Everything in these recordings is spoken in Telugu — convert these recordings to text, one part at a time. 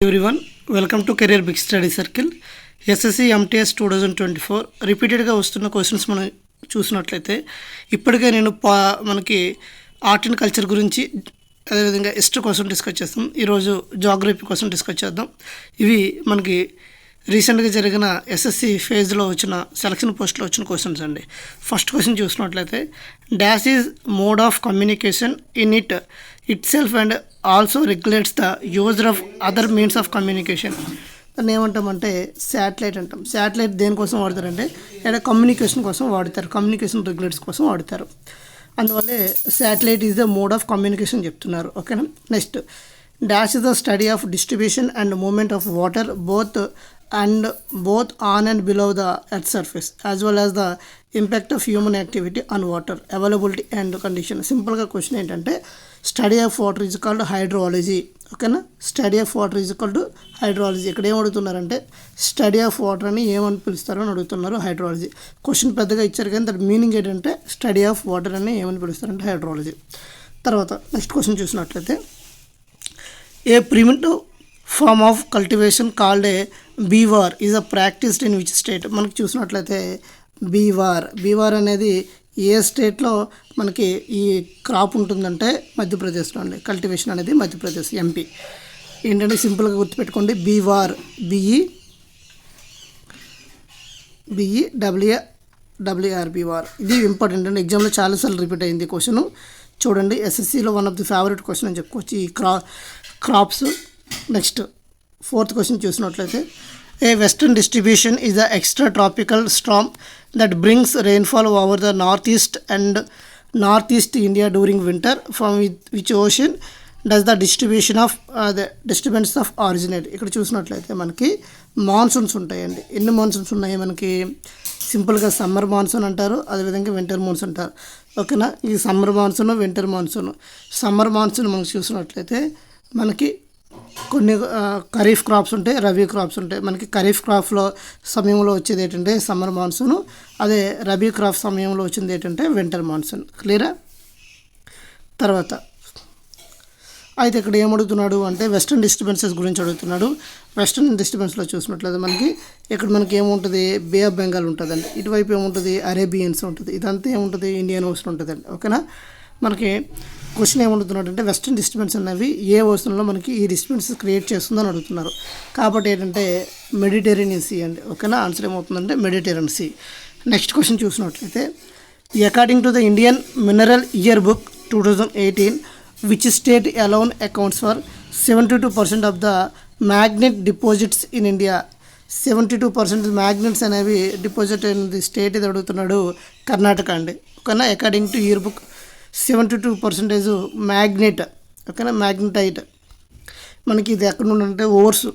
Everyone welcome to career big study circle. SSC MTS 2024 రిపీటెడ్గా వస్తున్న క్వశ్చన్స్ మనం చూసినట్లయితే ఇప్పటికే నేను మనకి ఆర్ట్ అండ్ కల్చర్ గురించి, అదేవిధంగా హిస్టరీ కోసం డిస్కస్ చేస్తాం. ఈరోజు జాగ్రఫీ కోసం డిస్కస్ చేద్దాం. ఇవి మనకి రీసెంట్గా జరిగిన ఎస్ఎస్సి ఫేజ్లో వచ్చిన సెలక్షన్ పోస్ట్లో వచ్చిన క్వశ్చన్స్ అండి. ఫస్ట్ క్వశ్చన్ చూసినట్లయితే dash is mode of communication in it self and also regulates the user of other means of communication. దాన్ని ఏమంటామంటే శాటిలైట్ అంటాం. శాటిలైట్ దేనికోసం వాడతారంటే ఇక్కడ కమ్యూనికేషన్ కోసం వాడతారు, కమ్యూనికేషన్ రెగ్యులేటర్స్ కోసం వాడతారు. అందువల్లే satellite is the mode of communication చెప్తున్నారు. ఓకేనా. Next dash is the study of distribution and movement of water both on and below the earth's surface as well as the impact of human activity on water availability and condition. సింపుల్గా క్వశ్చన్ ఏంటంటే study of water is called hydrology. ఓకేనా. Study of water is called hydrology. ఇక్కడ ఏం అడుగుతున్నారంటే స్టడీ ఆఫ్ వాటర్ అని ఏమని పిలుస్తారు అని అడుగుతున్నారు, హైడ్రాలజీ. క్వశ్చన్ పెద్దగా ఇచ్చారు కానీ దాని మీనింగ్ ఏంటంటే స్టడీ ఆఫ్ వాటర్ అని ఏమని పిలుస్తారంటే హైడ్రాలజీ. తర్వాత నెక్స్ట్ క్వశ్చన్ చూసినట్లయితే a primitive form of cultivation called a Bewar is a practised in which state. మనకి చూసినట్లయితే బీవార్ అనేది ఏ స్టేట్లో మనకి ఈ క్రాప్ ఉంటుందంటే మధ్యప్రదేశ్లో అండి. కల్టివేషన్ అనేది మధ్యప్రదేశ్, ఎంపీ. ఏంటంటే సింపుల్గా గుర్తుపెట్టుకోండి, బీవార్, బిఈడబ్ల్యూఆర్ బీవార్. ఇది ఇంపార్టెంట్ అండి. ఎగ్జామ్లో చాలాసార్లు రిపీట్ అయింది క్వశ్చన్. చూడండి, ఎస్ఎస్సిలో one of the favourite question అని చెప్పుకోవచ్చు ఈ క్రాప్స్. నెక్స్ట్ ఫోర్త్ క్వశ్చన్ చూసినట్లయితే a western distribution is the extra tropical storm that brings rainfall over the north east India during winter from which ocean does the disturbance of originate. ఇక్కడ చూసినట్లయితే మనకి మాన్సూన్స్ ఉంటాయండి. ఎన్ని మాన్సూన్స్ ఉన్నాయి మనకి? సింపుల్గా సమ్మర్ మాన్సూన్ అంటారు, అదేవిధంగా వింటర్ మాన్సూన్ అంటారు. ఓకేనా. ఈ summer monsoon, winter monsoon. Summer monsoon మనకి చూసినట్లయితే మనకి కొన్ని ఖరీఫ్ క్రాప్స్ ఉంటాయి, రబీ క్రాప్స్ ఉంటాయి. మనకి ఖరీఫ్ క్రాప్లో సమయంలో వచ్చేది ఏంటంటే సమ్మర్ మాన్సూన్, అదే రబీ క్రాప్ సమయంలో వచ్చింది ఏంటంటే వింటర్ మాన్సూన్. క్లియరా? తర్వాత అయితే ఇక్కడ ఏమడుగుతున్నాడు అంటే వెస్టర్న్ డిస్టర్బెన్సెస్ గురించి అడుగుతున్నాడు. వెస్టర్న్ డిస్టర్బెన్స్లో చూసినట్లయితే ఇక్కడ మనకి ఏముంటుంది? బే ఆఫ్ బెంగాల్ ఉంటుందండి. ఇటువైపు ఏముంటుంది? అరేబియన్స్ ఉంటుంది. ఇదంతా ఏముంటుంది? ఇండియన్ ఓషన్ ఉంటుందండి. ఓకేనా. మనకి క్వశ్చన్ ఏమడుగుతున్నాడు అంటే వెస్టర్న్ డిస్టర్బెన్స్ అనేవి ఏ ఓషన్లో మనకి ఈ డిస్టర్బెన్సెస్ క్రియేట్ చేస్తుందని అడుగుతున్నారు. కాబట్టి ఏంటంటే మెడిటేరియన్ సీ అండి. ఓకేనా. ఆన్సర్ ఏమవుతుందంటే మెడిటేరియన్ సీ. నెక్స్ట్ క్వశ్చన్ చూసినట్లయితే according to the Indian mineral year book 2018 which state alone accounts for 72% of the magnet deposits in India. 72% magnets అనేవి డిపాజిట్ అయినది స్టేట్ ఇది అడుగుతున్నాడు, కర్ణాటక అండి. ఓకేనా. According to year book 72% magnet. ఓకేనా. మ్యాగ్నెటైట్ మనకి ఇది ఎక్కడ నుండి అంటే ఓర్స్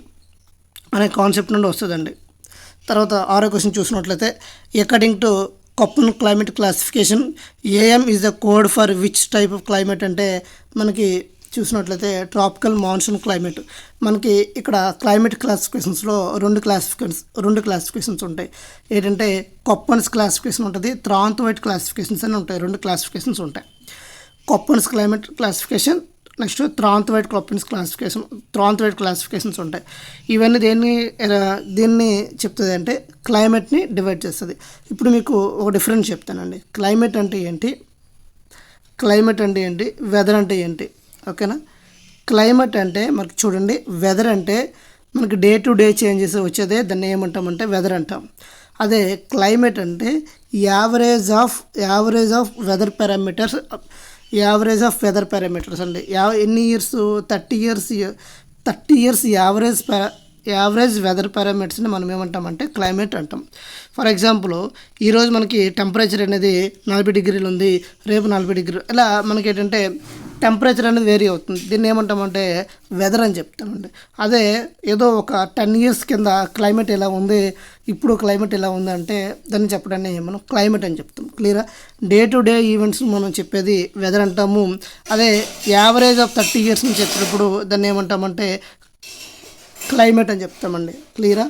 అనే కాన్సెప్ట్ నుండి వస్తుందండి. తర్వాత ఆరో క్వశ్చన్ చూసినట్లయితే according to Koppen climate classification A M is the code for which type of climate అంటే మనకి చూసినట్లయితే ట్రాపికల్ మాన్సూన్ క్లైమేట్. మనకి ఇక్కడ క్లైమేట్ క్లాసిఫికేషన్స్లో రెండు క్లాసిఫికేషన్స్ ఉంటాయి. ఏంటంటే కొప్పన్స్ క్లాసిఫికేషన్ ఉంటుంది, త్రాంత్వైట్ క్లాసిఫికేషన్స్ అని ఉంటాయి. రెండు క్లాసిఫికేషన్స్ ఉంటాయి. కొప్పన్స్ క్లైమేట్ క్లాసిఫికేషన్, నెక్స్ట్ త్రాంత్వైట్ క్లాసిఫికేషన్స్ ఉంటాయి. ఇవన్నీ దేన్ని చెప్తుంది అంటే క్లైమేట్ని డివైడ్ చేస్తుంది. ఇప్పుడు మీకు ఒక డిఫరెన్స్ చెప్తానండి. క్లైమేట్ అంటే ఏంటి, వెదర్ అంటే ఏంటి? ఓకేనా. క్లైమేట్ అంటే మనకి చూడండి, వెదర్ అంటే మనకి డే టు డే చేంజెస్ వచ్చేదే దాన్ని ఏమంటామంటే వెదర్ అంటాం. అదే క్లైమేట్ అంటే యావరేజ్ ఆఫ్ వెదర్ పారామీటర్స్ అండి. ఎన్ని ఇయర్స్? 30 ఇయర్స్ యావరేజ్ వెదర్ పారామీటర్స్ని మనం ఏమంటామంటే క్లైమేట్ అంటాం. ఫర్ ఎగ్జాంపుల్ ఈరోజు మనకి టెంపరేచర్ అనేది 40 డిగ్రీలు ఉంది, రేపు 40 డిగ్రీలు, ఇలా మనకి ఏంటంటే టెంపరేచర్ అనేది వేరీ అవుతుంది. దీన్ని ఏమంటామంటే వెదర్ అని చెప్తామండి. అదే ఏదో ఒక 10 ఇయర్స్ కింద క్లైమేట్ ఎలా ఉంది, ఇప్పుడు క్లైమేట్ ఎలా ఉంది అంటే దాన్ని చెప్పడాన్ని మనం క్లైమేట్ అని చెప్తాం. క్లియరా? డే టు డే ఈవెంట్స్ మనం చెప్పేది వెదర్ అంటాము. అదే యావరేజ్ ఆఫ్ 30 ఇయర్స్ అని చెప్పినప్పుడు దాన్ని ఏమంటామంటే క్లైమేట్ అని చెప్తామండి. క్లియరా?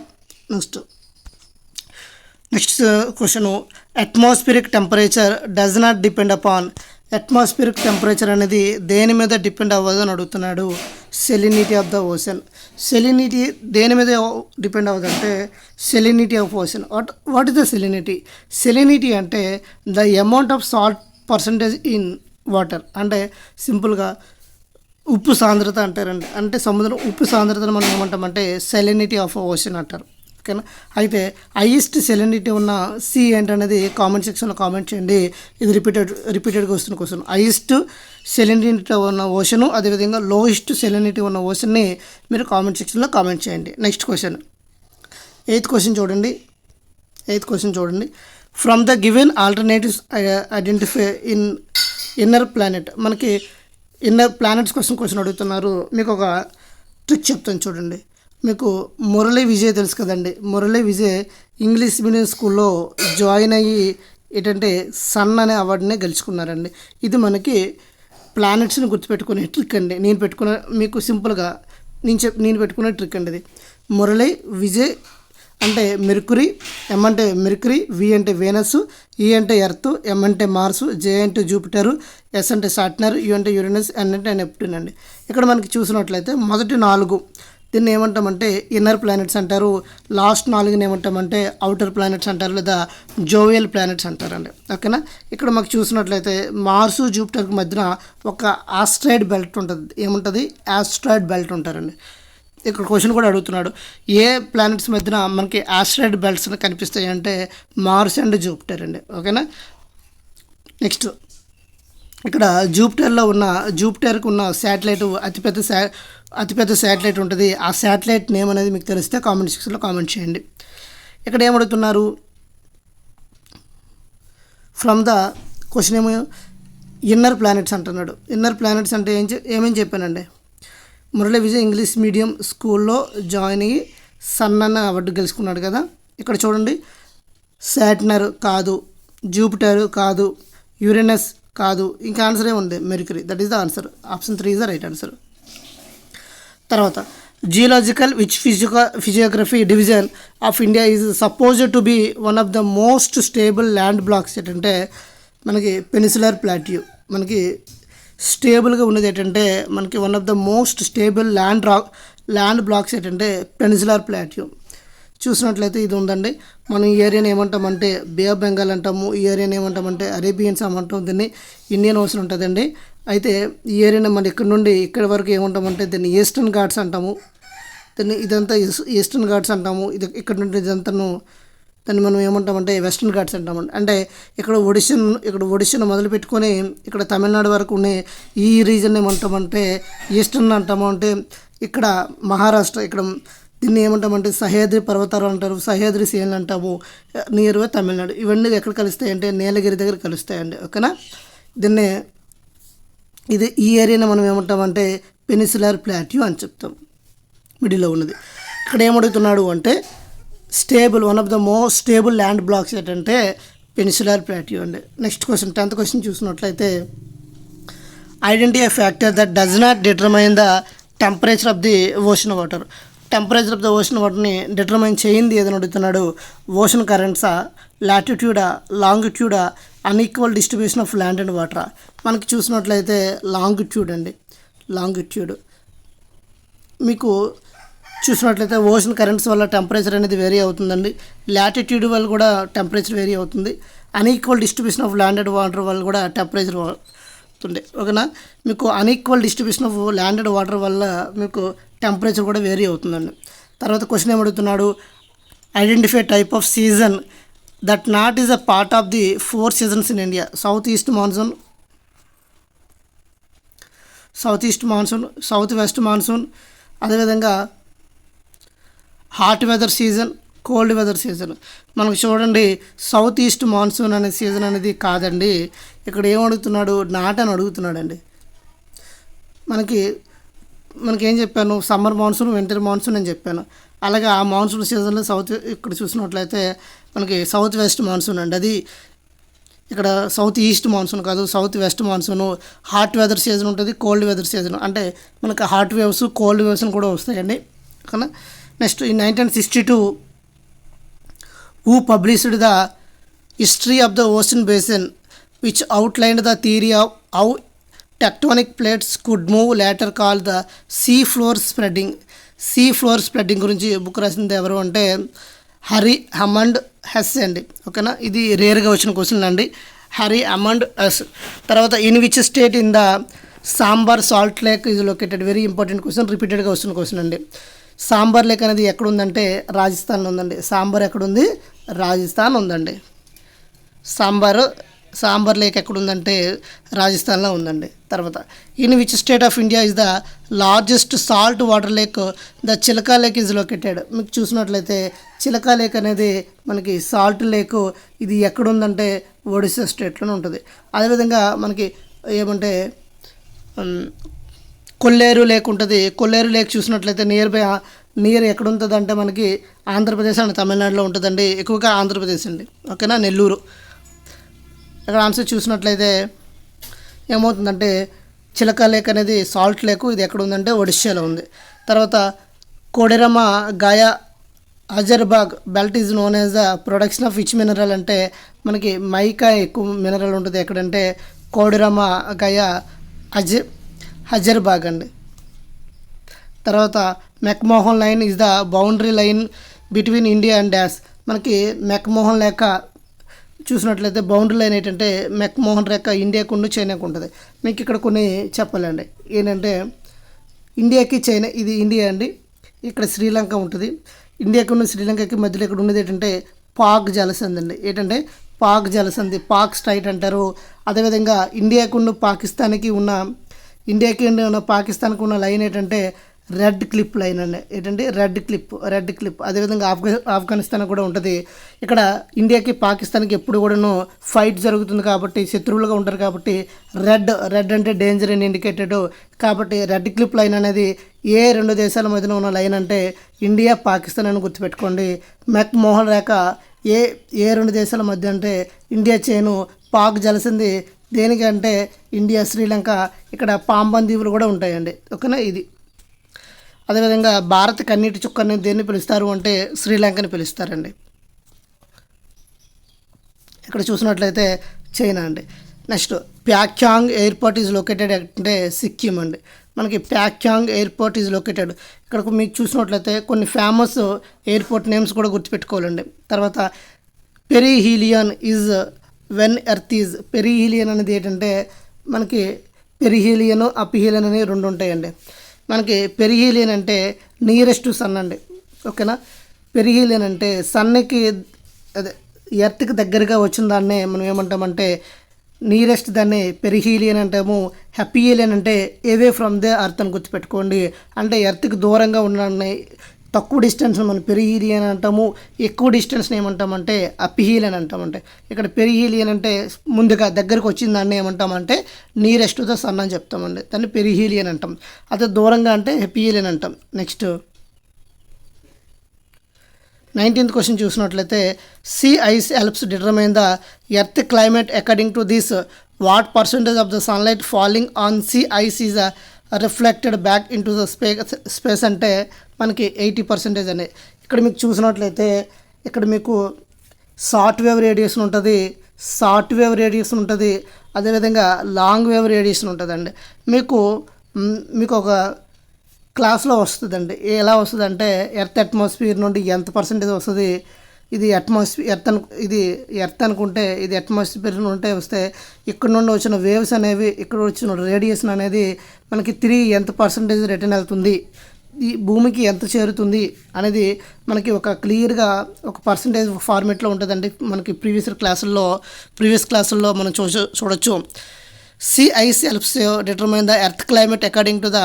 Next question atmospheric temperature does not depend upon atmospheric temperature అనేది దేని మీద డిపెండ్ అవ్వదు అని అడుగుతున్నాడు. Salinity of the ocean. Salinity దేని మీద డిపెండ్ అవ్వదు అంటే salinity of ocean. What is the salinity? Salinity అంటే the amount of salt percentage in water. అంటే సింపుల్గా ఉప్పు సాంద్రత అంటారండి. అంటే సముద్రం ఉప్పు సాంద్రతను మనం ఏమంటామంటే సెలినిటీ ఆఫ్ ఓషన్ అంటారు. ఓకేనా? అయితే హైయెస్ట్ సెలినిటీ ఉన్న సీ ఏంటనేది కామెంట్ సెక్షన్లో కామెంట్ చేయండి. ఇది రిపీటెడ్గా వస్తున్న క్వశ్చన్. హైయెస్ట్ సెలినిటీ ఉన్న ఓషను, అదేవిధంగా లోయెస్ట్ సెలినిటీ ఉన్న ఓషన్ని మీరు కామెంట్ సెక్షన్లో కామెంట్ చేయండి. నెక్స్ట్ క్వశ్చన్, ఎయిత్ క్వశ్చన్ చూడండి. From the given alternatives identify inner planet. మనకి ఇన్నర్ ప్లానెట్స్ క్వశ్చన్ అడుగుతున్నారు. మీకు ఒక ట్రిక్ చెప్తాను చూడండి. మీకు మురళీ విజయ్ తెలుసు కదండి. మురళీ విజయ్ ఇంగ్లీష్ మీడియం స్కూల్లో జాయిన్ అయ్యి ఏంటంటే సన్ అనే అవార్డుని గెలుచుకున్నారండి. ఇది మనకి ప్లానెట్స్ని గుర్తుపెట్టుకునే ట్రిక్ అండి. మీకు సింపుల్గా నేను పెట్టుకునే ట్రిక్ అండి ఇది. మురళీ విజయ్ అంటే మెర్కురీ, ఎం అంటే మెర్కురీ, వి అంటే వేనస్, ఈ అంటే ఎర్త్, ఎం అంటే మార్స్, జే అంటే జూపిటరు, ఎస్ అంటే సాటర్న్, యు అంటే యురేనస్, ఎన్ అంటే నెప్ట్యూన్ అండి. ఇక్కడ మనకి చూసినట్లయితే మొదటి 4 దీన్ని ఏమంటామంటే ఇన్నర్ ప్లానెట్స్ అంటారు. లాస్ట్ 4ని ఏమంటామంటే అవుటర్ ప్లానెట్స్ అంటారు, లేదా జోవియల్ ప్లానెట్స్ అంటారండి. ఓకేనా? ఇక్కడ మాకు చూసినట్లయితే మార్సు జూపిటర్కి మధ్యన ఒక ఆస్ట్రాయిడ్ బెల్ట్ ఉంటుంది. ఏముంటుంది? ఆస్ట్రాయిడ్ బెల్ట్ ఉంటారండి. ఇక్కడ క్వశ్చన్ కూడా అడుగుతున్నాడు, ఏ ప్లానెట్స్ మధ్యన మనకి ఆస్ట్రాయిడ్ బెల్ట్స్ కనిపిస్తాయి అంటే మార్స్ అండ్ జూపిటర్ అండి. ఓకేనా? నెక్స్ట్, ఇక్కడ జూపిటర్కి ఉన్న శాటిలైట్ అతిపెద్ద శాటిలైట్ ఉంటుంది. ఆ శాటిలైట్ నేమ్ అనేది మీకు తెలిస్తే కామెంట్ సెక్షన్లో కామెంట్ చేయండి. ఇక్కడ ఏమడుగుతున్నారు? ఫ్రమ్ ద క్వశ్చన్ ఏమో ఇన్నర్ ప్లానెట్స్ అంటున్నాడు. ఇన్నర్ ప్లానెట్స్ అంటే ఏమేమి చెప్పానండి? మురళీ విజయ్ ఇంగ్లీష్ మీడియం స్కూల్లో జాయిన్ అయ్యి సన్ అన్న అవార్డు గెలుచుకున్నాడు కదా. ఇక్కడ చూడండి, సాటర్న్ కాదు, జూపిటర్ కాదు, యురేనస్ కాదు, ఇంకా ఆన్సర్ ఏముంది? Mercury. That is the answer. Option 3 is the right answer. తర్వాత, geological physiography division of India is supposed to be one of the most stable land blocks ఏంటంటే మనకి పెనిన్సులర్ ప్లాట్యూ. మనకి స్టేబుల్గా ఉన్నది ఏంటంటే మనకి one of the most stable land blocks ఏంటంటే పెనిన్సులర్ ప్లాట్యూ. చూసినట్లయితే ఇది ఉందండి. మనం ఈ ఏరియాని ఏమంటామంటే బే ఆఫ్ బెంగాల్ అంటాము. ఈ ఏరియాని ఏమంటామంటే అరేబియన్ సమ్ అంటాం. దీన్ని ఇండియన్ ఓషన్ ఉంటుందండి. అయితే ఈ ఏరియాని మనం ఇక్కడ నుండి ఇక్కడ వరకు ఏమంటామంటే దీన్ని ఈస్టర్న్ ఘాట్స్ అంటాము. ఇదంతా ఈస్టర్న్ ఘాట్స్ అంటాము. ఇది ఇక్కడ నుండి ఇదంతాను దాన్ని మనం ఏమంటామంటే వెస్టర్న్ ఘాట్స్ అంటామండి. అంటే ఇక్కడ ఒడిషన్ మొదలు పెట్టుకొని ఇక్కడ తమిళనాడు వరకు ఉండే ఈ రీజన్ ఏమంటామంటే ఈస్టర్న్ అంటాము. అంటే ఇక్కడ మహారాష్ట్ర, ఇక్కడ దీన్ని ఏమంటామంటే సహ్యాద్రి పర్వతాలు అంటారు, సహ్యాద్రి శ్రేణులు అంటాము. నియర్గా తమిళనాడు. ఇవన్నీ ఎక్కడ కలుస్తాయంటే నీలగిరి దగ్గర కలుస్తాయండి. ఓకేనా? ఈ ఏరియాని మనం ఏమంటామంటే పెనిన్సులర్ ప్లాట్యూ అని చెప్తాం. మిడిల్లో ఉన్నది. ఇక్కడ ఏమడుగుతున్నాడు అంటే one of the most stable land blocks ఏంటంటే పెనిన్సులర్ ప్లాట్యూ అండి. నెక్స్ట్ క్వశ్చన్, 10th క్వశ్చన్ చూసినట్లయితే identify factor that does not determine the temperature of the ocean water. Temperature of the ocean వాటర్ని డిటర్మైన్ చేయింది ఏదని అడుగుతున్నాడు. ఓషన్ కరెంట్సా, లాటిట్యూడా, లాంగిట్యూడా, unequal distribution of land and water. మనకి చూసినట్లయితే లాంగిట్యూడ్ అండి. లాంగిట్యూడ్ మీకు చూసినట్లయితే ఓషన్ కరెంట్స్ వల్ల టెంపరేచర్ అనేది వేరీ అవుతుందండి. లాటిట్యూడ్ వల్ల కూడా టెంపరేచర్ వేరీ అవుతుంది. Unequal distribution of land and water వల్ల కూడా టెంపరేచర్ అవుతుంది. ఓకేనా? మీకు unequal distribution of land and water వల్ల మీకు టెంపరేచర్ కూడా వేరీ అవుతుందండి. తర్వాత క్వశ్చన్ ఏమడుగుతున్నాడు? Identify type of season that not is a part of the 4 seasons in India. South east monsoon, south west monsoon, అదేవిధంగా hot weather season, cold weather season. మనకు చూడండి, సౌత్ ఈస్ట్ మాన్సూన్ అనే సీజన్ అనేది కాదండి. ఇక్కడ ఏమడుగుతున్నాడు? నాట్ అని అడుగుతున్నాడండి. మనకేం చెప్పాను? సమ్మర్ మాన్సూన్, వింటర్ మాన్సూన్ అని చెప్పాను. అలాగే ఆ మాన్సూన్ సీజన్లో ఇక్కడ చూసినట్లయితే మనకి సౌత్ వెస్ట్ మాన్సూన్ అండి. అది ఇక్కడ సౌత్ ఈస్ట్ మాన్సూన్ కాదు, south west monsoon. Hot weather season ఉంటుంది, కోల్డ్ వెదర్ సీజన్. అంటే మనకి హాట్ వేవ్స్, కోల్డ్ వేవ్స్ కూడా వస్తాయండి. ఓకేనా? Next, in 1962 who published the history of the ocean basin which outlined the theory of how tectonic plates could move later call the sea floor spreading గురించి బుక్ రాసింది ఎవరు అంటే హరి అమండ్ హెస్ అండి. ఓకేనా, ఇది రేర్గా వచ్చిన క్వశ్చన్ అండి. హరి అమండ్ హెస్. తర్వాత in which state in the sambar salt lake is located. Very important question, రిపీటెడ్గా వస్తున్న క్వశ్చన్ అండి. సాంబార్ లేక్ అనేది ఎక్కడుందంటే రాజస్థాన్లో ఉందండి. సాంబార్ ఎక్కడుంది? రాజస్థాన్ ఉందండి. సాంబార్ లేక్ ఎక్కడుందంటే రాజస్థాన్లో ఉందండి. తర్వాత in which state of India is the largest salt water lake the Chilaka lake is located. మీకు చూసినట్లయితే చిలకా లేక్ అనేది మనకి సాల్ట్ లేక్, ఇది ఎక్కడుందంటే ఒడిశా స్టేట్లోనే ఉంటుంది. అదేవిధంగా మనకి ఏమంటే కొల్లేరు లేక్ ఉంటుంది. కొల్లేరు లేక్ చూసినట్లయితే నియర్ ఎక్కడ ఉంటుంది అంటే మనకి ఆంధ్రప్రదేశ్ అండ్ తమిళనాడులో ఉంటుందండి. ఎక్కువగా ఆంధ్రప్రదేశ్ అండి. ఓకేనా, నెల్లూరు. ఇక్కడ ఆన్సర్ చూసినట్లయితే ఏమవుతుందంటే చిలకా లేక్ అనేది సాల్ట్ లేక్, ఇది ఎక్కడ ఉందంటే ఒడిశాలో ఉంది. తర్వాత Koderma Gaya Hazaribagh belt is known as the production of which mineral అంటే మనకి మైకా ఎక్కువ మినరల్ ఉంటుంది ఎక్కడంటే కోడెరమ గాయా హజర్బాగ్ అండి. తర్వాత McMahon line is the boundary line between India and dash. మనకి మెక్మోహన్ రేఖ చూసినట్లయితే బౌండరీ లైన్ ఏంటంటే మెక్మోహన్ రేఖ ఇండియాకు ఉండి చైనాకు ఉంటుంది. మీకు ఇక్కడ కొన్ని చెప్పాలండి. ఏంటంటే ఇండియాకి చైనా, ఇది ఇండియా అండి, ఇక్కడ శ్రీలంక ఉంటుంది. ఇండియాకు ఉన్న శ్రీలంకకి మధ్యలో ఇక్కడ ఉన్నది ఏంటంటే పాక్ జలసంధి అండి. ఏంటంటే పాక్ జలసంధి, పాక్ స్ట్రైట్ అంటారు. అదేవిధంగా ఇండియాకు ఉన్న పాకిస్తాన్కి ఉన్న లైన్ ఏంటంటే రెడ్ క్లిప్ లైన్ అండి. ఏంటంటే రెడ్ క్లిప్. అదేవిధంగా ఆఫ్ఘనిస్తాన్ కూడా ఉంటుంది. ఇక్కడ ఇండియాకి పాకిస్తాన్కి ఎప్పుడు కూడాను ఫైట్ జరుగుతుంది కాబట్టి శత్రువులుగా ఉంటారు కాబట్టి రెడ్ అంటే డేంజర్ అని ఇండికేటెడ్. కాబట్టి రెడ్ క్లిప్ లైన్ అనేది ఏ రెండు దేశాల మధ్యన ఉన్న లైన్ అంటే ఇండియా పాకిస్తాన్ అని గుర్తుపెట్టుకోండి. మెక్మోహన్ రేఖ ఏ రెండు దేశాల మధ్య అంటే ఇండియా చైను, పాక్ జలసంధి దేనికంటే ఇండియా శ్రీలంక, ఇక్కడ పాంబన్ దీవులు కూడా ఉంటాయండి. ఓకేనా, ఇది. అదేవిధంగా భారత్ కన్నీటి చుక్కని దేన్ని పిలుస్తారు అంటే శ్రీలంకని పిలుస్తారండి. ఇక్కడ చూసినట్లయితే చైనా అండి. నెక్స్ట్ ప్యాక్యాంగ్ ఎయిర్పోర్ట్ ఈజ్ లొకేటెడ్ అంటే సిక్కిం అండి. మనకి ప్యాక్యాంగ్ ఎయిర్పోర్ట్ ఈజ్ లొకేటెడ్. ఇక్కడ మీకు చూసినట్లయితే కొన్ని ఫేమస్ ఎయిర్పోర్ట్ నేమ్స్ కూడా గుర్తుపెట్టుకోవాలండి. తర్వాత perihelion is when earth is. Perihelion అనేది ఏంటంటే మనకి పెరిహీలియన్ అపిహీలియన్ అని రెండు ఉంటాయండి. మనకి పెరిహీలియన్ అంటే నియరెస్ట్ సన్ అండి. ఓకేనా, పెరిహీలియన్ అంటే సన్కి అదే ఎర్త్కి దగ్గరగా వచ్చిన దాన్నే మనం ఏమంటామంటే నియరెస్ట్ దాన్ని పెరిహీలియన్ అంటాము. హెపీలియన్ అంటే అవే ఫ్రమ్ ద ఎర్త్ అని గుర్తుపెట్టుకోండి. అంటే ఎర్త్కి దూరంగా ఉన్న తక్కువ డిస్టెన్స్ మనం పెరిహీలియన్ అంటాము. ఎక్కువ డిస్టెన్స్ని ఏమంటామంటే అపిహీలియన్ అంటామంటే. ఇక్కడ పెరిహీలియన్ అంటే ముందుగా దగ్గరకు వచ్చిన దాన్ని ఏమంటామంటే నియరెస్ట్ ద సన్ అని చెప్తామండి. దాన్ని పెరిహీలియన్ అంటాం. అదే దూరంగా అంటే హెపీలియన్ అంటాం. నెక్స్ట్ 19th క్వశ్చన్ చూసినట్లయితే sea ice helps determine the earth climate according to this what percentage of the sunlight falling on sea ice is reflected back into the space అంటే మనకి 80% అని. ఇక్కడ మీకు చూసినట్లయితే ఇక్కడ మీకు షార్ట్ వేవ్ రేడియేషన్ ఉంటుంది, అదేవిధంగా లాంగ్ వేవ్ రేడియేషన్ ఉంటుందండి. మీకు ఒక క్లాస్లో వస్తుందండి. ఎలా వస్తుందంటే ఎర్త్ అట్మాస్ఫియర్ నుండి ఎంత పర్సెంటేజ్ వస్తుంది, ఇది ఎర్త్ అనుకుంటే ఇది అట్మాస్ఫియర్ నుండి వస్తే ఇక్కడ నుండి వచ్చిన వేవ్స్ అనేవి, ఇక్కడ వచ్చిన రేడియేషన్ అనేది మనకి తిరిగి ఎంత పర్సెంటేజ్ రిటర్న్ వెళ్తుంది, ఈ భూమికి ఎంత చేరుతుంది అనేది మనకి ఒక క్లియర్గా ఒక పర్సంటేజ్ ఫార్మేట్లో ఉంటుందండి. మనకి ప్రీవియస్ క్లాసుల్లో మనం చూడొచ్చు. Sea ice helps determine the earth climate according to the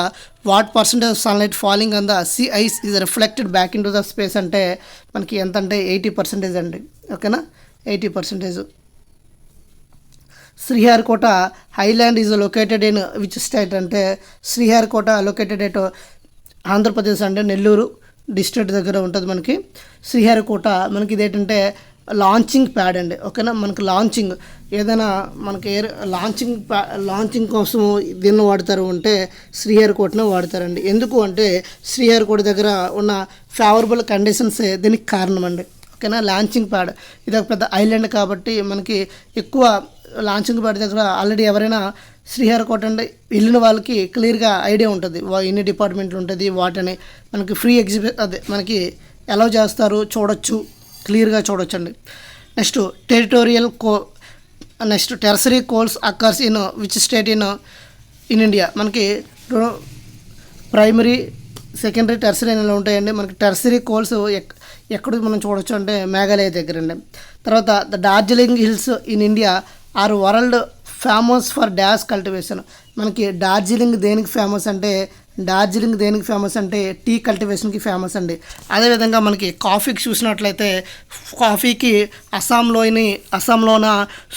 what percentage of sunlight falling on the sea ice is reflected back into the space అంటే మనకి ఎంత అంటే 80% అండి. ఓకేనా, 80%. Sriharikota highland is located in which state అంటే శ్రీహరికోట లొకేటెడ్ ఎట్ ఆంధ్రప్రదేశ్ అంటే నెల్లూరు డిస్ట్రిక్ట్ దగ్గర ఉంటుంది మనకి శ్రీహరికోట. మనకి ఇదేంటంటే లాంచింగ్ ప్యాడ్ అండి. ఓకేనా, మనకి ఏదైనా మనకి లాంచింగ్ కోసం దీన్ని వాడతారు అంటే శ్రీహరికోటనే వాడతారండి. ఎందుకు అంటే శ్రీహరికోట దగ్గర ఉన్న ఫేవరబుల్ కండిషన్సే దీనికి కారణం అండి. ఓకేనా, లాంచింగ్ ప్యాడ్ ఇది ఒక పెద్ద ఐలాండ్ కాబట్టి మనకి ఎక్కువ లాంచింగ్ ప్యాడ్ దగ్గర ఆల్రెడీ ఎవరైనా శ్రీహరికోట అంటే వెళ్ళిన వాళ్ళకి క్లియర్గా ఐడియా ఉంటుంది ఎన్ని డిపార్ట్మెంట్లు ఉంటుంది వాటని మనకి ఫ్రీ అదే మనకి అలౌ చేస్తారు, చూడొచ్చు, క్లియర్గా చూడొచ్చండి. Next next tertiary coals occurs in which state in India. మనకి ప్రైమరీ, సెకండరీ, టెర్సరీ అనేవి ఉంటాయండి. మనకి టెర్సరీ కోల్స్ ఎక్కడ మనం చూడొచ్చు అంటే మేఘాలయ దగ్గర అండి. తర్వాత the Darjeeling hills in India are world famous for dash cultivation. మనకి డార్జిలింగ్ దేనికి ఫేమస్ అంటే టీ కల్టివేషన్కి ఫేమస్ అండి. అదేవిధంగా మనకి కాఫీకి చూసినట్లయితే కాఫీకి అస్సాంలోన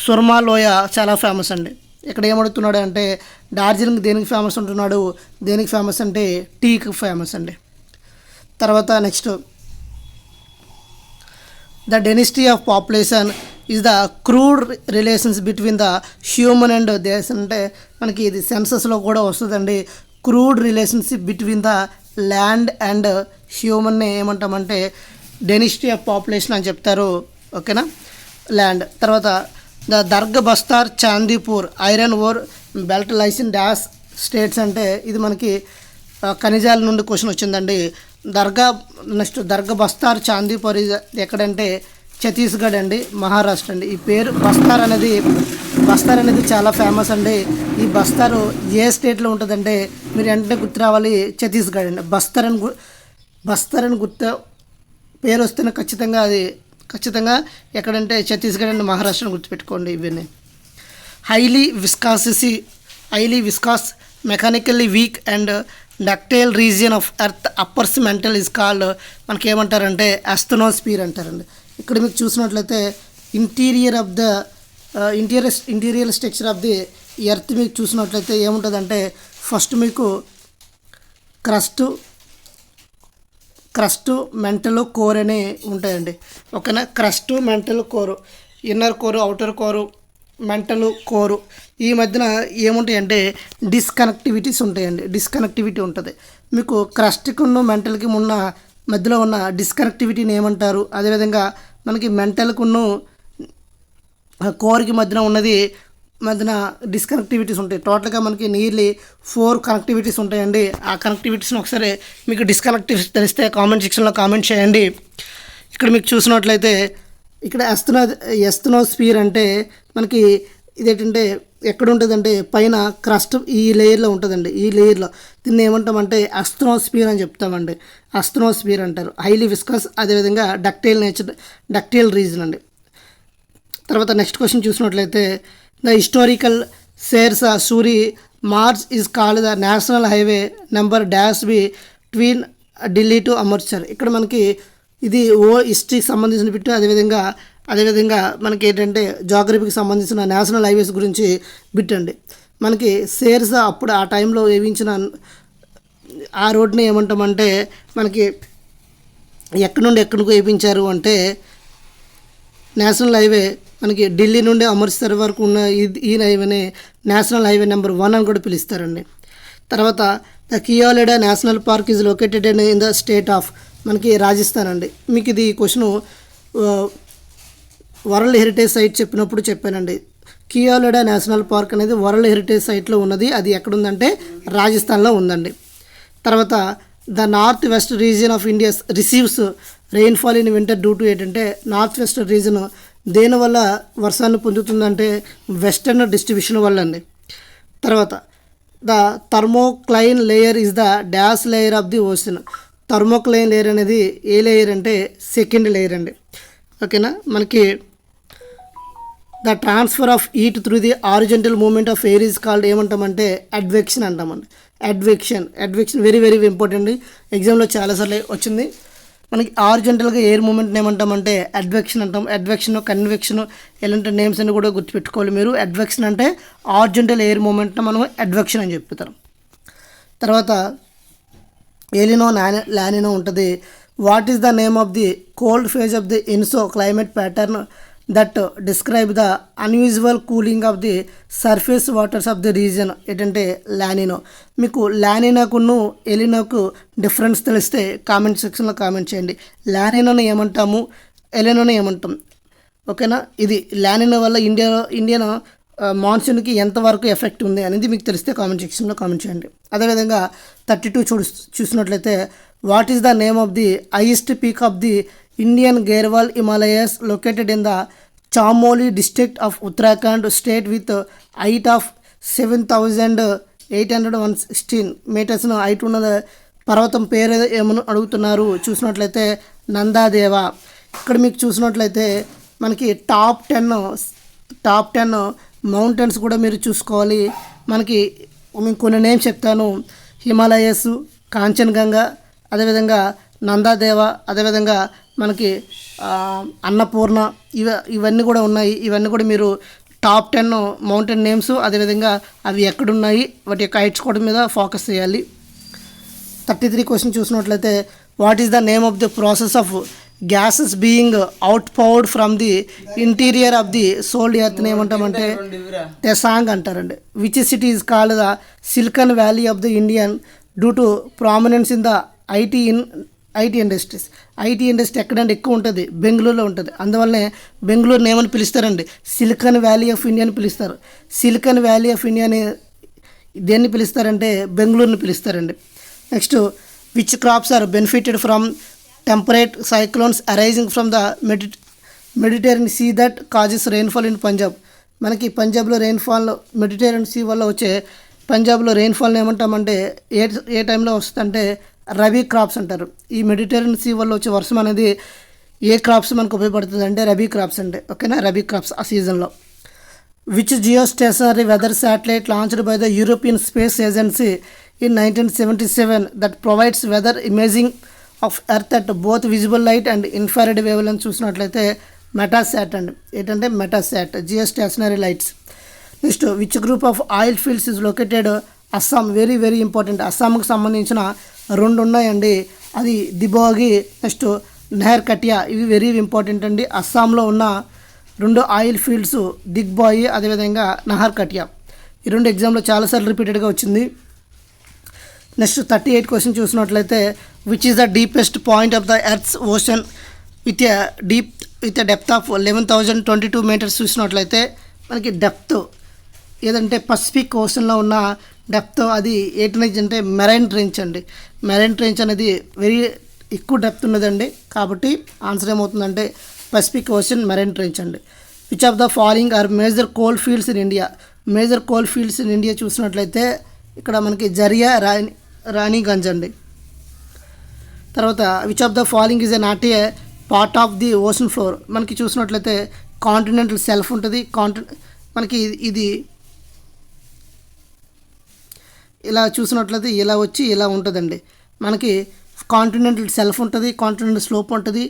సుర్మా లోయ చాలా ఫేమస్ అండి. ఇక్కడ ఏమడుగుతున్నాడు అంటే డార్జిలింగ్ దేనికి ఫేమస్ అంటున్నాడు, దేనికి ఫేమస్ అంటే టీకి ఫేమస్ అండి. తర్వాత next the density of population is the crude relations between the human and దేశ్. అంటే మనకి ఇది సెన్సస్లో కూడా వస్తుందండి. Crude relationship between the land and హ్యూమన్ని ఏమంటామంటే డెన్సిటీ ఆఫ్ పాపులేషన్ అని చెప్తారు. ఓకేనా, ల్యాండ్. తర్వాత the Durg Bastar Chandipur iron ore belt lies in dash states అంటే ఇది మనకి ఖనిజాల నుండి క్వశ్చన్ వచ్చిందండి. నెక్స్ట్ దర్గా బస్తార్ చాందీపూర్ ఎక్కడంటే ఛత్తీస్గఢ్ అండి, మహారాష్ట్ర అండి. ఈ పేరు బస్తార్ అనేది చాలా ఫేమస్ అండి. ఈ బస్తారు ఏ స్టేట్లో ఉంటుందంటే మీరు వెంటనే గుర్తు రావాలి, ఛత్తీస్గఢ్ అండి. బస్తర్ అని పేరు వస్తేనే ఖచ్చితంగా ఎక్కడంటే ఛత్తీస్గఢ్ అండ్ మహారాష్ట్రను గుర్తుపెట్టుకోండి. ఇవన్నీ highly viscous mechanically week and ductile region of earth uppers mental is called మనకి ఏమంటారంటే అస్థెనోస్ఫియర్ అంటారండి. ఇక్కడ మీకు చూసినట్లయితే interior structure of the earth మీకు చూసినట్లయితే ఏముంటుందంటే ఫస్ట్ మీకు క్రస్ట్ మెంటల్ కోర్ అని ఉంటాయండి. ఓకేనా, క్రస్ట్ మెంటల్ కోరు, ఇన్నర్ కోరు, అవుటర్ కోరు, మెంటల్ కోరు. ఈ మధ్యన ఏముంటాయంటే డిస్కనెక్టివిటీ ఉంటుంది. మీకు క్రస్ట్కి ఉన్న మెంటల్కి మధ్యలో ఉన్న డిస్కనెక్టివిటీని ఏమంటారు. అదేవిధంగా మనకి మెంటల్కి ఉన్న కోర్కి మధ్యన డిస్కనెక్టివిటీస్ ఉంటాయి. టోటల్గా మనకి నియర్లీ 4 కనెక్టివిటీస్ ఉంటాయండి. ఆ కనెక్టివిటీస్ని ఒకసారి మీకు డిస్కనెక్టివిటీస్ తెలిస్తే కామెంట్ సెక్షన్లో కామెంట్ చేయండి. ఇక్కడ మీకు చూసినట్లయితే ఇక్కడ ఎస్థెనోస్ఫియర్ అంటే మనకి ఇదేంటంటే ఎక్కడ ఉంటుందంటే పైన క్రస్ట్ ఈ లేయర్లో ఉంటుందండి. ఈ లేయర్లో దీన్ని ఏమంటామంటే అస్థెనోస్ఫియర్ అని చెప్తామండి. అస్థెనోస్ఫియర్ అంటారు. హైలీ విస్కస్, అదేవిధంగా డక్టైల్ రీజన్ అండి. తర్వాత నెక్స్ట్ క్వశ్చన్ చూసినట్లయితే the historical shares Suri March is called the national highway number dash between Delhi to Amritsar. ఇక్కడ మనకి ఇది హిస్టరీకి సంబంధించిన బిట్టు, అదేవిధంగా మనకి ఏంటంటే జాగ్రఫీకి సంబంధించిన నేషనల్ హైవేస్ గురించి బిట్ అండి. మనకి షేర్స్ అప్పుడు ఆ టైంలో వేయించిన ఆ రోడ్ని ఏమంటామంటే మనకి ఎక్కడి నుండి ఎక్కడికి వేయించారు అంటే నేషనల్ హైవే మనకి ఢిల్లీ నుండి అమృత్సర్ వరకు ఉన్న ఈ హైవేని నేషనల్ హైవే నెంబర్ 1 అని కూడా పిలుస్తారండి. తర్వాత the Keoladeo national park is located in the state of మనకి రాజస్థాన్ అండి. మీకు ఇది క్వశ్చన్ వరల్డ్ హెరిటేజ్ సైట్ చెప్పినప్పుడు చెప్పానండి. కియోలేడా నేషనల్ పార్క్ అనేది వరల్డ్ హెరిటేజ్ సైట్లో ఉన్నది. అది ఎక్కడుందంటే రాజస్థాన్లో ఉందండి. తర్వాత the north west region of India receives rainfall in winter due to ఏంటంటే నార్త్ వెస్ట్ రీజన్ దేనివల్ల వర్షాన్ని పొందుతుందంటే వెస్టర్న్ డిస్ట్రిబ్యూషన్ వల్ల అండి. తర్వాత the థర్మోక్లైన్ layer is the dash layer of the ocean. థర్మోక్లైన్ layer అనేది ఏ లేయర్ అంటే సెకండ్ లేయర్ అండి. ఓకేనా, మనకి the transfer of heat through the horizontal movement of air is called ఏమంటామంటే అడ్వెక్షన్ అంటామండి. అడ్వెక్షన్ వెరీ వెరీ ఇంపార్టెంట్. ఎగ్జామ్లో చాలాసార్లు వచ్చింది. మనకి హారిజాంటల్గా ఎయిర్ మూమెంట్ని ఏమంటామంటే అడ్వెక్షన్ అంటాం. అడ్వెక్షన్, కన్వెక్షన్ ఇలాంటి నేమ్స్ అన్ని కూడా గుర్తుపెట్టుకోవాలి మీరు. అడ్వెక్షన్ అంటే హారిజాంటల్ ఎయిర్ మూమెంట్ని మనం అడ్వెక్షన్ అని చెప్తాం. తర్వాత ఎలినో లానినో ఉంటుంది. What is the name of the cold phase of the ENSO climate pattern that describe the unusual cooling of the surface waters of the region ఏంటంటే లానినో. మీకు లానినాకును ఎలినోకు డిఫరెన్స్ తెలిస్తే కామెంట్ సెక్షన్లో కామెంట్ చేయండి. లానినోని ఏమంటాము, ఎలినోని ఏమంటాం. ఓకేనా, ఇది లానినో వల్ల ఇండియన్ మాన్సూన్కి ఎంతవరకు ఎఫెక్ట్ ఉంది అనేది మీకు తెలిస్తే కామెంట్ సెక్షన్లో కామెంట్ చేయండి. అదేవిధంగా 32 చూసినట్లయితే what is the name of the highest peak of the Indian Garhwal Himalayas located in the Chamoli district of Uttarakhand state with height of 7,816 మీటర్స్ను హైట్ ఉన్న పర్వతం పేరు ఏమని అడుగుతున్నారు. చూసినట్లయితే నందాదేవ. ఇక్కడ మీకు చూసినట్లయితే మనకి టాప్ 10 మౌంటైన్స్ కూడా మీరు చూసుకోవాలి. మనకి మీకు కొన్ని నేమ్స్ చెప్తాను. హిమాలయస్, కాంచన్గంగా, అదేవిధంగా నందాదేవ, అదేవిధంగా మనకి అన్నపూర్ణ, ఇవన్నీ కూడా ఉన్నాయి. ఇవన్నీ కూడా మీరు టాప్ 10 మౌంటైన్ నేమ్స్, అదేవిధంగా అవి ఎక్కడున్నాయి, వాటి యొక్క హైట్స్ కూడా మీద ఫోకస్ చేయాలి. 33 క్వశ్చన్ చూసినట్లయితే what is the name of the process of gases being out powered from the interior of the solid earth ఏమంటామంటే తెసాంగ్ అంటారండి. Which city is called the silicon valley of the Indian due to prominence in the IT industries. IT industry ఎక్కడంటే ఎక్కువ ఉంటుంది, బెంగళూరులో ఉంటుంది. అందువల్లనే బెంగళూరుని ఏమని పిలుస్తారండి, సిలికాన్ వ్యాలీ ఆఫ్ ఇండియా అని పిలుస్తారు. సిలికాన్ వ్యాలీ ఆఫ్ ఇండియాని దేన్ని పిలుస్తారంటే బెంగళూరుని పిలుస్తారండి. Next which crops are benefited from temperate cyclones arising from the Mediterranean sea that causes rainfall in Punjab. మనకి పంజాబ్లో రెయిన్ఫాల్ మెడిటేరియన్ సీ వల్ల వచ్చే పంజాబ్లో రెయిన్ఫాల్ని ఏమంటామంటే ఏ టైంలో వస్తుందంటే రబీ క్రాప్స్ అంటారు. ఈ మెడిటేరియన్ సీ వల్ల వచ్చే వర్షం అనేది ఏ క్రాప్స్ మనకు ఉపయోగపడుతుంది అంటే రబీ క్రాప్స్ అంటే, ఓకేనా, రబీ క్రాప్స్ ఆ సీజన్లో. Which geostationary weather satellite launched by the European space agency in 1977 that provides weather imaging of earth at both visible light and infrared wavelength. చూసినట్లయితే మెటాసాట్ అండి. ఏంటంటే MetSat geostationary lights. Next which group of oil fields is located Assam. Very very important. అస్సాంకి సంబంధించిన 2 ఉన్నాయండి. అది దిబోగి, నెక్స్ట్ నెహర్ కటియా. ఇవి వెరీ ఇంపార్టెంట్ అండి. అస్సాంలో ఉన్న 2 ఆయిల్ ఫీల్డ్స్ దిగ్బాయి, అదేవిధంగా నహర్ కటియా. ఈ 2 ఎగ్జామ్లో చాలాసార్లు రిపీటెడ్గా వచ్చింది. నెక్స్ట్ 38 క్వశ్చన్ చూసినట్లయితే which is the deepest point of the earth's ocean with a depth of 11,022 metres. చూసినట్లయితే మనకి డెప్త్ ఏదంటే పసిఫిక్ ఓషన్లో ఉన్న డెప్త్ అది ఏంటనేది అంటే మెరైన్ ట్రెంచ్ అండి. మెరైన్ ట్రెంచ్ అనేది వెరీ ఎక్కువ డెప్త్ ఉన్నదండి. కాబట్టి ఆన్సర్ ఏమవుతుందంటే పసిఫిక్ ఓషన్ మెరైన్ ట్రెంచ్ అండి. Which of the following are major coal fields in India. Major coal fields in India చూసినట్లయితే ఇక్కడ మనకి జరియా, రాణిగంజ్ అండి. తర్వాత which of the following is a not a part of the ocean floor. మనకి చూసినట్లయితే కాంటినెంటల్ సెల్ఫ్ ఉంటుంది. మనకి ఇది ఇలా చూసినట్లయితే ఇలా వచ్చి ఇలా ఉంటుందండి. మనకి కాంటినెంటల్ సెల్ఫ్ ఉంటుంది, కాంటినెంటల్ స్లోప్ ఉంటుంది,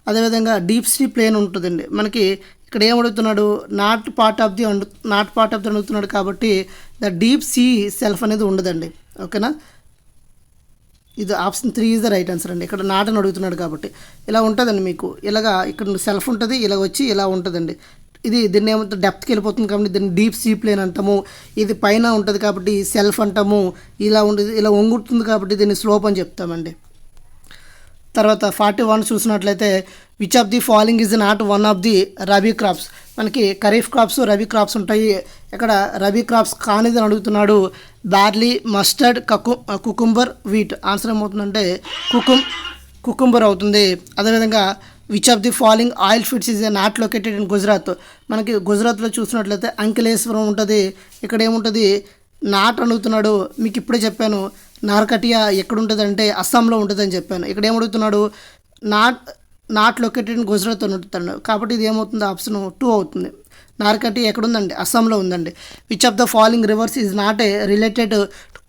అదేవిధంగా డీప్ సీ ప్లేన్ ఉంటుందండి. మనకి ఇక్కడ ఏం అడుగుతున్నాడు, నాట్ పార్ట్ ఆఫ్ ది అడుగుతున్నాడు. కాబట్టి ద డీప్ సీ సెల్ఫ్ అనేది ఉండదండి. ఓకేనా, ఇది option 3 is the right answer అండి. ఇక్కడ నాట్ అని అడుగుతున్నాడు కాబట్టి ఇలా ఉంటుందండి. మీకు ఇలాగా ఇక్కడ సెల్ఫ్ ఉంటుంది, ఇలా వచ్చి ఇలా ఉంటుందండి. దీన్ని ఏమంటే డెప్త్కి వెళ్ళిపోతుంది కాబట్టి దీన్ని డీప్ సీ ప్లేన్ అంటాము. ఇది పైన ఉంటుంది కాబట్టి సెల్ఫ్ అంటాము. ఇలా ఉంటుంది, ఇలా వంగుతుంది కాబట్టి దీన్ని స్లోప్ అని చెప్తామండి. తర్వాత 41 చూసినట్లయితే which of the following is not one of the rabi crops. మనకి ఖరీఫ్ క్రాప్స్, రబీ క్రాప్స్ ఉంటాయి. ఇక్కడ రబీ క్రాప్స్ కానిది అని అడుగుతున్నాడు. Barley, mustard, cucumber, wheat. Answer ఏమవుతుందంటే కుకుంబర్ అవుతుంది. అదేవిధంగా which of the following oil fields is not located in Gujarat. మనకి గుజరాత్లో చూసినట్లయితే అంకిలేశ్వరం ఉంటుంది. ఇక్కడ ఏముంటుంది, నాట్ అడుగుతున్నాడు. మీకు ఇప్పుడే చెప్పాను నార్కటియా ఎక్కడ ఉంటుందంటే అస్సాంలో ఉంటుందని చెప్పాను. ఇక్కడ ఏమడుగుతున్నాడు, నాట్ లొకేటెడ్ ఇన్ గుజరాత్ అని అడుగుతున్నాడు. కాబట్టి ఇది ఏమవుతుంది, ఆప్షన్ 2 అవుతుంది. నార్కటియా ఎక్కడ ఉందండి, అస్సాంలో ఉందండి. Which of the following rivers is not a related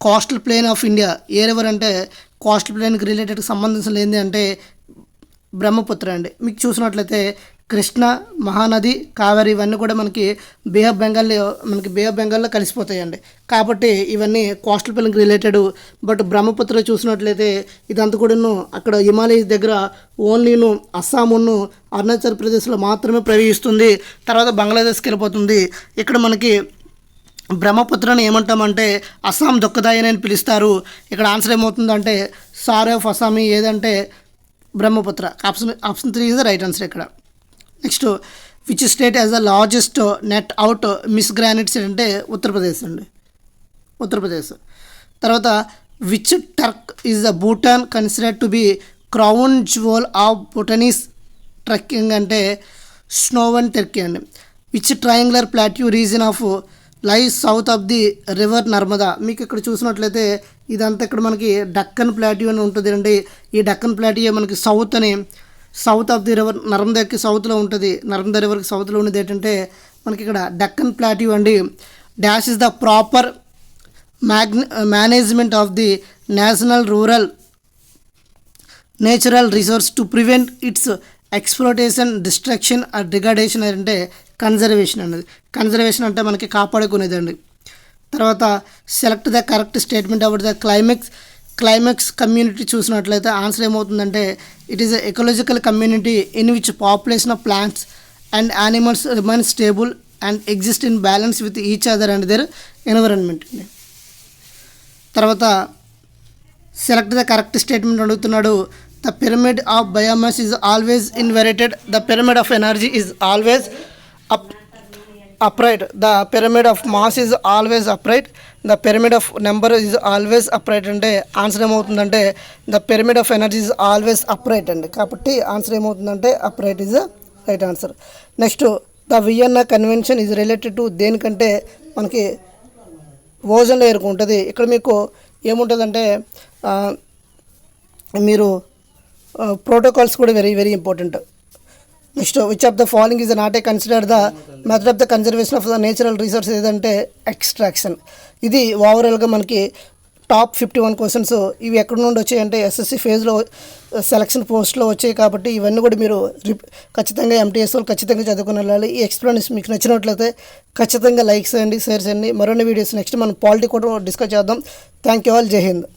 coastal plain of India. A river అంటే కోస్టల్ ప్లేన్కి రిలేటెడ్కి సంబంధించిన ఏంటి అంటే బ్రహ్మపుత్ర అండి. మీకు చూసినట్లయితే కృష్ణ, మహానది, కావేరి ఇవన్నీ కూడా మనకి బే ఆఫ్ బెంగాల్లో కలిసిపోతాయండి. కాబట్టి ఇవన్నీ కోస్టల్ ప్లేన్కి రిలేటెడ్. బట్ బ్రహ్మపుత్ర చూసినట్లయితే ఇదంతా కూడాను అక్కడ హిమాలయస్ దగ్గర ఓన్లీను అస్సామును అరుణాచల్ ప్రదేశ్లో మాత్రమే ప్రవహిస్తుంది. తర్వాత బంగ్లాదేశ్కి వెళ్ళిపోతుంది. ఇక్కడ మనకి బ్రహ్మపుత్రని ఏమంటామంటే అస్సాం దొక్కదాయని అని పిలుస్తారు. ఇక్కడ ఆన్సర్ ఏమవుతుందంటే సార్ ఆఫ్ అస్సామీ ఏదంటే Brahmaputra. Option 3 is the right answer ఇక్కడ. Next which state has the largest net out miss granites అంటే ఉత్తరప్రదేశ్ అండి, ఉత్తరప్రదేశ్. తర్వాత which trek is the Bhutan considered to be crown jewel of Bhutanese trekking అంటే స్నోవన్ టర్కీ అండి. Which triangular plateau region of lies south of the river Narmada. మీకు ఇక్కడ చూసినట్లయితే ఇదంతా ఇక్కడ మనకి డక్కన్ ప్లాట్యూ అని ఉంటుంది అండి. ఈ డక్కన్ ప్లాట్యూ మనకి సౌత్ ఆఫ్ ది రివర్ నర్మదాకి సౌత్లో ఉంటుంది, నర్మదా రివర్కి సౌత్లో ఉండేది ఏంటంటే మనకి ఇక్కడ డక్కన్ ప్లాట్యూ అండి. Dash is the proper management of the national rural natural resource to prevent its exploitation destruction or degradation అంటే కన్జర్వేషన్ అనేది. కన్జర్వేషన్ అంటే మనకి కాపాడుకునేదండి. తర్వాత select the correct statement about the climax community చూసినట్లయితే ఆన్సర్ ఏమవుతుందంటే it is a ecological community in which population of plants and animals remain stable and exist in balance with each other and their environment అండి. తర్వాత సెలెక్ట్ ద కరెక్ట్ స్టేట్మెంట్ అడుగుతున్నాడు. The pyramid of biomass is always inverted, the pyramid of energy is always upright, the pyramid of mass is always upright, the pyramid of number is always upright అంటే ఆన్సర్ ఏమవుతుందంటే the pyramid of energy is always upright అండి. కాబట్టి ఆన్సర్ ఏమవుతుందంటే upright is right answer. Next the Vienna convention is related to దేనికంటే మనకి ఓజోన్ లేయర్కు ఉంటుంది. ఇక్కడ మీకు ఏముంటుందంటే మీరు ప్రోటోకాల్స్ కూడా very very important. Next which of the following is not A consider the method of the conservation of the natural resource ఏదంటే ఎక్స్ట్రాక్షన్. ఇది ఓవరాల్గా మనకి టాప్ 51 క్వశ్చన్స్. ఇవి ఎక్కడి నుండి వచ్చాయంటే ఎస్ఎస్సి ఫేజ్లో సెలక్షన్ పోస్ట్లో వచ్చాయి. కాబట్టి ఇవన్నీ కూడా మీరు ఖచ్చితంగా ఎంటీఎస్ వాళ్ళు ఖచ్చితంగా చదువుకుని వెళ్ళాలి. ఈ ఎక్స్ప్లెనేషన్ మీకు నచ్చినట్లయితే ఖచ్చితంగా లైక్ చేయండి, షేర్ చేయండి. మరిన్ని వీడియోస్ నెక్స్ట్ మనం పాలిటీ కూడా డిస్కస్ చేద్దాం. Thank you all. జై హింద్.